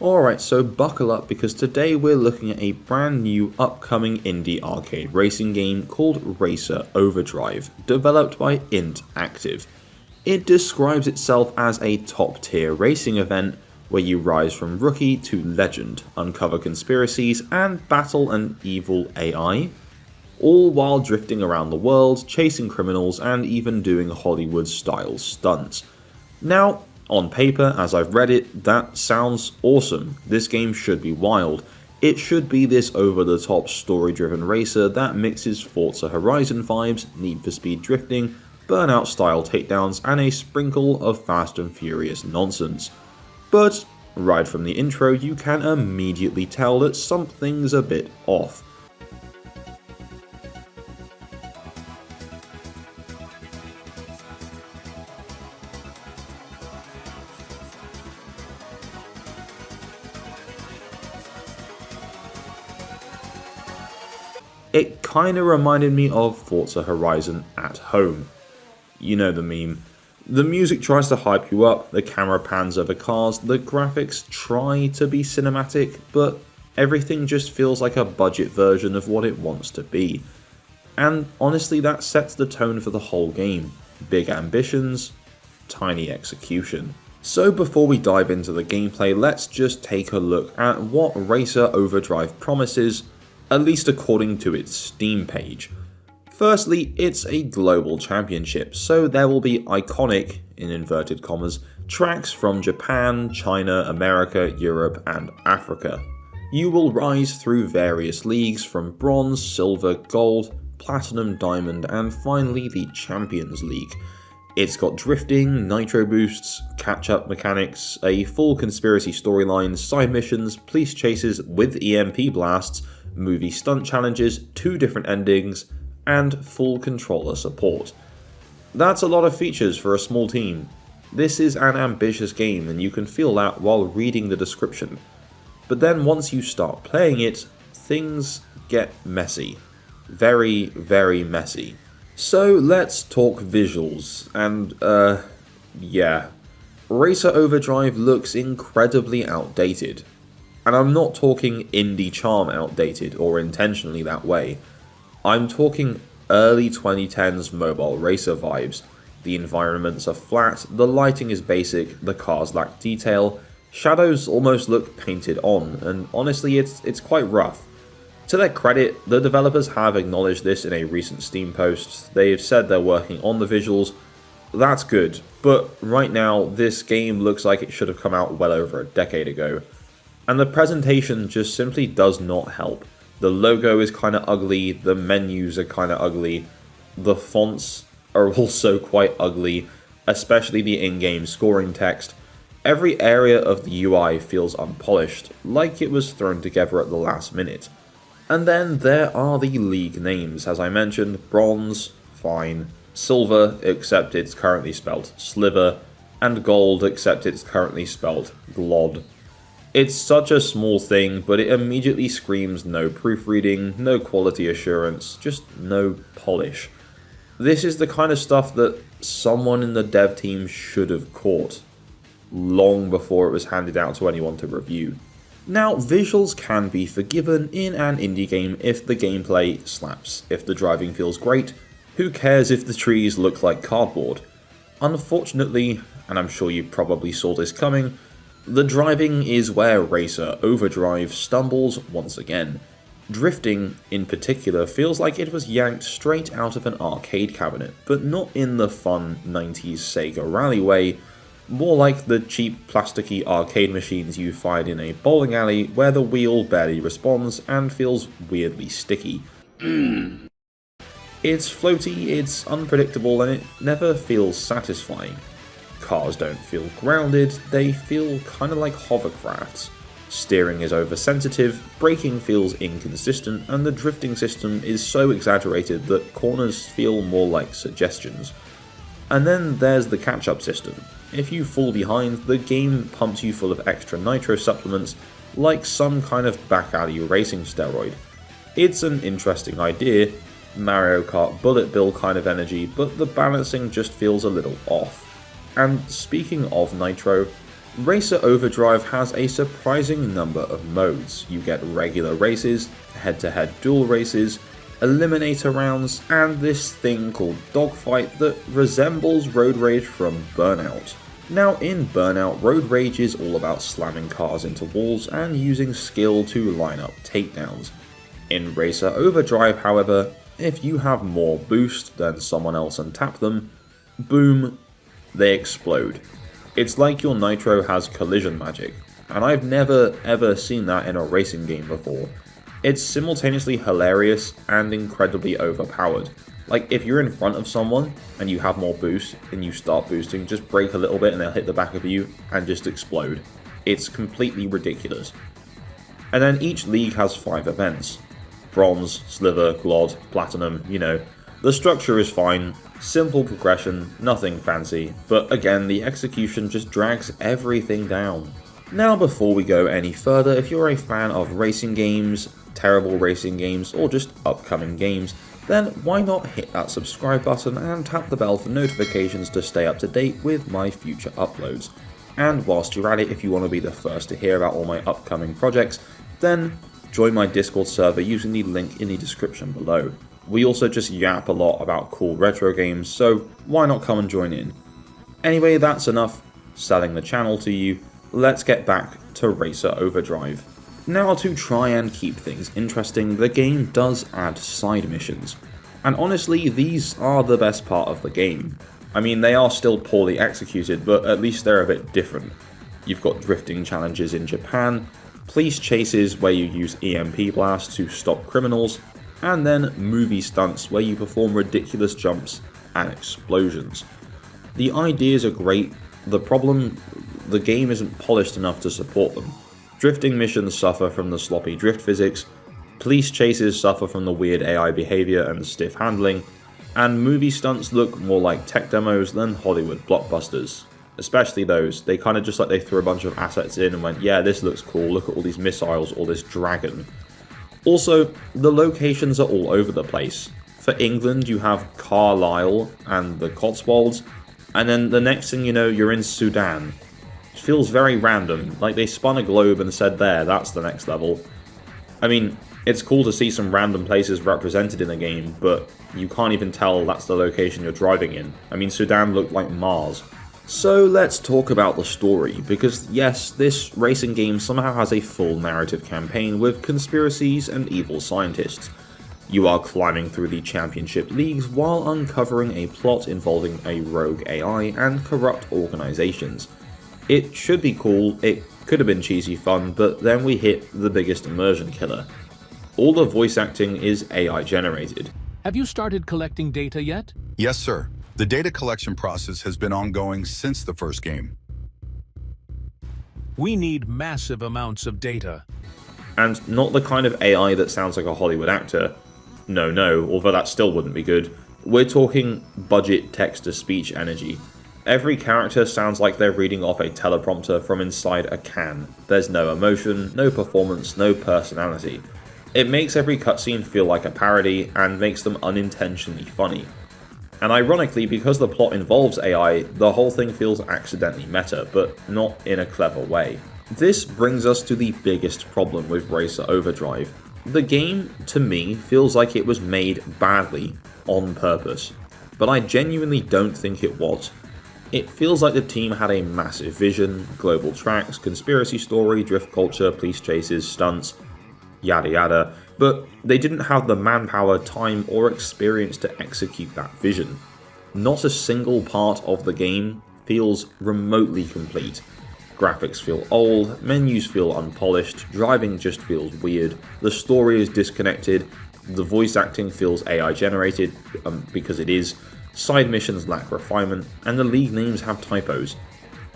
Alright, so buckle up because today we're looking at a brand new upcoming indie arcade racing game called Racer Overdrive, developed by IntActive. It describes itself as a top tier racing event where you rise from rookie to legend, uncover conspiracies, and battle an evil AI, all while drifting around the world, chasing criminals, and even doing Hollywood style stunts. Now, on paper, as I've read it, that sounds awesome. This game should be wild. It should be this over-the-top story-driven racer that mixes Forza Horizon vibes, Need for Speed drifting, Burnout style takedowns, and a sprinkle of Fast and Furious nonsense. But, right from the intro, you can immediately tell that something's a bit off. It kinda reminded me of Forza Horizon at home. You know the meme. The music tries to hype you up, the camera pans over cars, the graphics try to be cinematic, but everything just feels like a budget version of what it wants to be. And honestly, that sets the tone for the whole game. Big ambitions, tiny execution. So before we dive into the gameplay, let's just take a look at what Racer Overdrive promises, at least according to its Steam page. Firstly, it's a global championship, so there will be iconic, in inverted commas, tracks from Japan, China, America, Europe, and Africa. You will rise through various leagues from bronze, silver, gold, platinum, diamond, and finally the Champions League. It's got drifting, nitro boosts, catch-up mechanics, a full conspiracy storyline, side missions, police chases with EMP blasts, movie stunt challenges, 2 different endings, and full controller support. That's a lot of features for a small team. This is an ambitious game and you can feel that while reading the description. But then once you start playing it, things get messy. Very, very messy. So let's talk visuals, and yeah. Racer Overdrive looks incredibly outdated. And I'm not talking indie charm outdated or intentionally that way. I'm talking early 2010s mobile racer vibes. The environments are flat, the lighting is basic, the cars lack detail, shadows almost look painted on, and honestly it's quite rough. To their credit, the developers have acknowledged this in a recent Steam post. They've said they're working on the visuals. That's good, but right now this game looks like it should have come out well over a decade ago. And the presentation just simply does not help. The logo is kinda ugly, the menus are kinda ugly, the fonts are also quite ugly, especially the in-game scoring text. Every area of the UI feels unpolished, like it was thrown together at the last minute. And then there are the league names, as I mentioned: bronze, fine, silver, except it's currently spelled sliver, and gold, except it's currently spelled glod. It's such a small thing, but it immediately screams no proofreading, no quality assurance, just no polish. This is the kind of stuff that someone in the dev team should have caught, long before it was handed out to anyone to review. Now, visuals can be forgiven in an indie game if the gameplay slaps. If the driving feels great, who cares if the trees look like cardboard? Unfortunately, and I'm sure you probably saw this coming, the driving is where Racer Overdrive stumbles once again. Drifting, in particular, feels like it was yanked straight out of an arcade cabinet, but not in the fun 90s Sega rally way, more like the cheap plasticky arcade machines you find in a bowling alley where the wheel barely responds and feels weirdly sticky. It's floaty, it's unpredictable, and it never feels satisfying. Cars don't feel grounded, they feel kinda like hovercrafts. Steering is oversensitive, braking feels inconsistent, and the drifting system is so exaggerated that corners feel more like suggestions. And then there's the catch-up system. If you fall behind, the game pumps you full of extra nitro supplements, like some kind of back alley racing steroid. It's an interesting idea, Mario Kart bullet bill kind of energy, but the balancing just feels a little off. And speaking of nitro, Racer Overdrive has a surprising number of modes. You get regular races, head-to-head duel races, eliminator rounds, and this thing called Dogfight that resembles Road Rage from Burnout. Now in Burnout, Road Rage is all about slamming cars into walls and using skill to line up takedowns. In Racer Overdrive, however, if you have more boost than someone else and tap them, boom, they explode. It's like your nitro has collision magic, and I've never ever seen that in a racing game before. It's simultaneously hilarious and incredibly overpowered. Like, if you're in front of someone and you have more boost and you start boosting, just brake a little bit and they'll hit the back of you and just explode. It's completely ridiculous. And then each league has 5 events. Bronze, Sliver, Glod, Platinum, you know. The structure is fine, simple progression, nothing fancy, but again the execution just drags everything down. Now before we go any further, if you're a fan of racing games, terrible racing games, or just upcoming games, then why not hit that subscribe button and tap the bell for notifications to stay up to date with my future uploads. And whilst you're at it, if you want to be the first to hear about all my upcoming projects, then join my Discord server using the link in the description below. We also just yap a lot about cool retro games, so why not come and join in? Anyway, that's enough selling the channel to you, let's get back to Racer Overdrive. Now, to try and keep things interesting, the game does add side missions, and honestly these are the best part of the game. I mean, they are still poorly executed, but at least they're a bit different. You've got drifting challenges in Japan, police chases where you use EMP blasts to stop criminals, and then movie stunts where you perform ridiculous jumps and explosions. The ideas are great, the problem, the game isn't polished enough to support them. Drifting missions suffer from the sloppy drift physics, police chases suffer from the weird AI behaviour and stiff handling, and movie stunts look more like tech demos than Hollywood blockbusters. Especially those, they kind of just like they threw a bunch of assets in and went, yeah, this looks cool, look at all these missiles or this dragon. Also, the locations are all over the place. For England, you have Carlisle and the Cotswolds, and then the next thing you know, you're in Sudan. It feels very random, like they spun a globe and said there, that's the next level. I mean, it's cool to see some random places represented in the game, but you can't even tell that's the location you're driving in. I mean, Sudan looked like Mars. So let's talk about the story, because yes, this racing game somehow has a full narrative campaign with conspiracies and evil scientists. You are climbing through the championship leagues while uncovering a plot involving a rogue AI and corrupt organizations. It should be cool, it could have been cheesy fun, but then we hit the biggest immersion killer. All the voice acting is AI generated. Have you started collecting data yet? Yes, sir. The data collection process has been ongoing since the first game. We need massive amounts of data. And not the kind of AI that sounds like a Hollywood actor. No, although that still wouldn't be good. We're talking budget text-to-speech energy. Every character sounds like they're reading off a teleprompter from inside a can. There's no emotion, no performance, no personality. It makes every cutscene feel like a parody and makes them unintentionally funny. And ironically, because the plot involves AI, the whole thing feels accidentally meta, but not in a clever way. This brings us to the biggest problem with Racer Overdrive. The game, to me, feels like it was made badly, on purpose, but I genuinely don't think it was. It feels like the team had a massive vision, global tracks, conspiracy story, drift culture, police chases, stunts, yada yada, but they didn't have the manpower, time, or experience to execute that vision. Not a single part of the game feels remotely complete. Graphics feel old, menus feel unpolished, driving just feels weird, the story is disconnected, the voice acting feels AI generated, because it is, side missions lack refinement, and the league names have typos.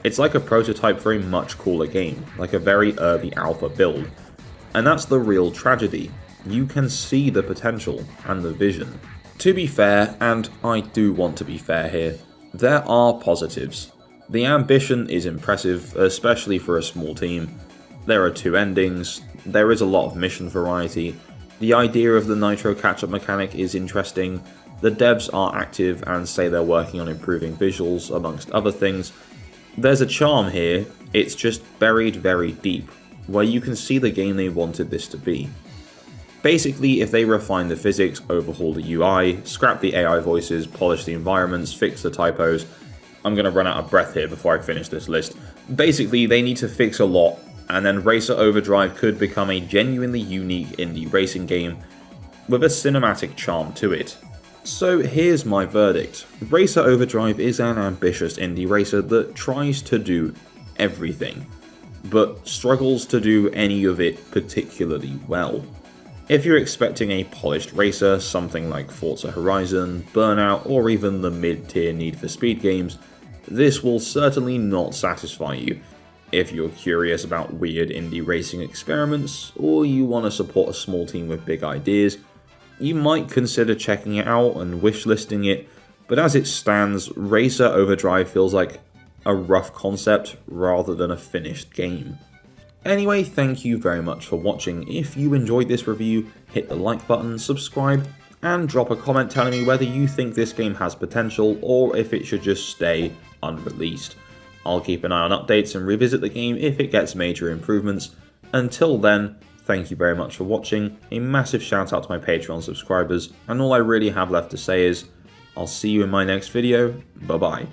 It's like a prototype for a much cooler game, like a very early alpha build. And that's the real tragedy. You can see the potential and the vision. To be fair, and I do want to be fair here, there are positives. The ambition is impressive, especially for a small team. There are 2 endings, there is a lot of mission variety, the idea of the nitro catch-up mechanic is interesting, the devs are active and say they're working on improving visuals amongst other things. There's a charm here, It's just buried very deep, where you can see the game they wanted this to be. Basically, if they refine the physics, overhaul the UI, scrap the AI voices, polish the environments, fix the typos, I'm going to run out of breath here before I finish this list. Basically, they need to fix a lot, and then Racer Overdrive could become a genuinely unique indie racing game with a cinematic charm to it. So here's my verdict. Racer Overdrive is an ambitious indie racer that tries to do everything, but struggles to do any of it particularly well. If you're expecting a polished racer, something like Forza Horizon, Burnout, or even the mid-tier Need for Speed games, this will certainly not satisfy you. If you're curious about weird indie racing experiments, or you want to support a small team with big ideas, you might consider checking it out and wishlisting it, but as it stands, Racer Overdrive feels like a rough concept rather than a finished game. Anyway, thank you very much for watching. If you enjoyed this review, hit the like button, subscribe, and drop a comment telling me whether you think this game has potential or if it should just stay unreleased. I'll keep an eye on updates and revisit the game if it gets major improvements. Until then, thank you very much for watching, a massive shout out to my Patreon subscribers, and all I really have left to say is, I'll see you in my next video, bye bye.